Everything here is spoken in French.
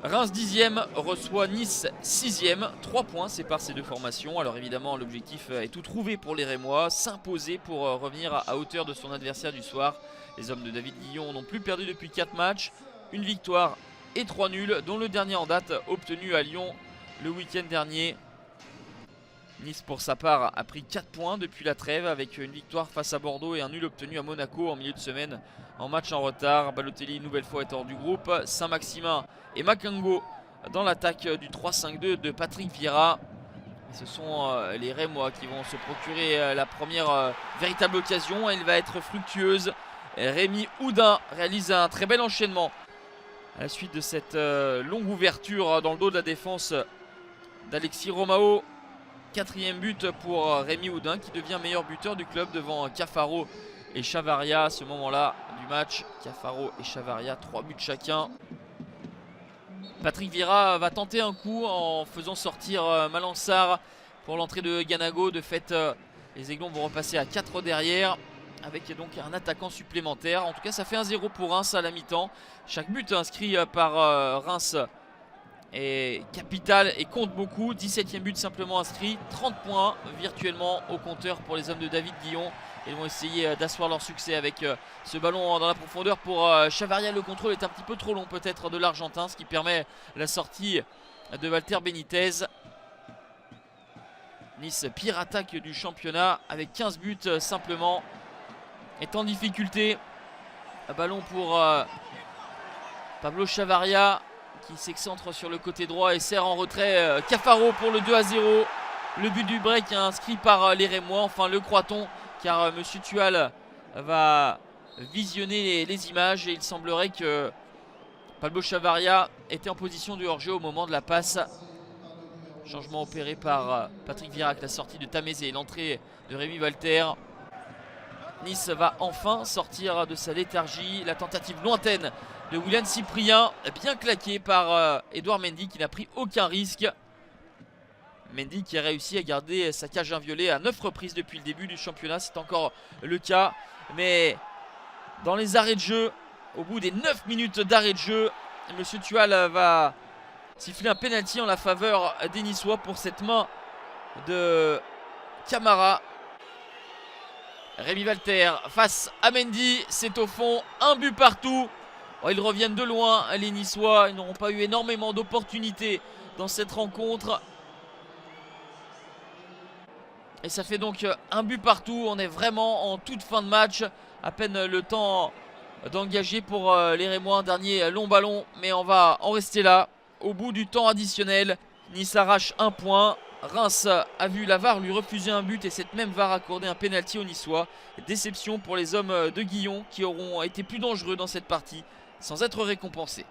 Reims 10e reçoit Nice 6e. 3 points séparent ces deux formations. Alors évidemment l'objectif est tout trouvé pour les Rémois. S'imposer pour revenir à hauteur de son adversaire du soir. Les hommes de David Guillon n'ont plus perdu depuis 4 matchs. Une victoire et 3 nuls, dont le dernier en date obtenu à Lyon le week-end dernier. Nice pour sa part a pris 4 points depuis la trêve avec une victoire face à Bordeaux et un nul obtenu à Monaco en milieu de semaine en match en retard. Balotelli une nouvelle fois est hors du groupe. Saint-Maximin et Makengo dans l'attaque du 3-5-2 de Patrick Vieira. Et ce sont les Rémois qui vont se procurer la première véritable occasion. Elle va être fructueuse. Rémi Oudin réalise un très bel enchaînement à la suite de cette longue ouverture dans le dos de la défense d'Alexis Romao. 4e but pour Rémi Oudin qui devient meilleur buteur du club devant Cafaro et Chavaria à ce moment-là du match. Cafaro et Chavaria, 3 buts chacun. Patrick Vieira va tenter un coup en faisant sortir Malansar pour l'entrée de Ganago. De fait, les Aiglons vont repasser à 4 derrière avec donc un attaquant supplémentaire. En tout cas, ça fait 1-0 pour Reims à la mi-temps. Chaque but inscrit par Reims est capital et compte beaucoup. 17e but simplement inscrit. 30 points virtuellement au compteur pour les hommes de David Guillon. Ils vont essayer d'asseoir leur succès avec ce ballon dans la profondeur pour Chavaria. Le contrôle est un petit peu trop long peut-être de l'Argentin, ce qui permet la sortie de Walter Benitez. Nice, pire attaque du championnat avec 15 buts simplement, est en difficulté. Un ballon pour Pablo Chavaria qui s'excentre sur le côté droit et sert en retrait Cafaro pour le 2-0. Le but du break inscrit par les Rémois, enfin le croit-on, car Monsieur Tual va visionner les images et il semblerait que Pablo Chavaria était en position de hors-jeu au moment de la passe. Changement opéré par Patrick Vieira avec la sortie de Tamézé et l'entrée de Rémi Walter. Nice va enfin sortir de sa léthargie. La tentative lointaine de Willian Cyprien, bien claquée par Edouard Mendy qui n'a pris aucun risque. Mendy qui a réussi à garder sa cage inviolée à 9 reprises depuis le début du championnat. C'est encore le cas. Mais dans les arrêts de jeu, au bout des 9 minutes d'arrêt de jeu, Monsieur Tual va siffler un penalty en la faveur des Niçois pour cette main de Camara. Rémi Walter face à Mendy, c'est au fond, un but partout. Oh, ils reviennent de loin, les Niçois. Ils n'auront pas eu énormément d'opportunités dans cette rencontre. Et ça fait donc un but partout. On est vraiment en toute fin de match. À peine le temps d'engager pour les Rémois. Un dernier long ballon, mais on va en rester là. Au bout du temps additionnel, Nice arrache un point. Reims a vu la VAR lui refuser un but et cette même VAR accorder un pénalty aux Niçois. Déception pour les hommes de Guillon qui auront été plus dangereux dans cette partie sans être récompensés.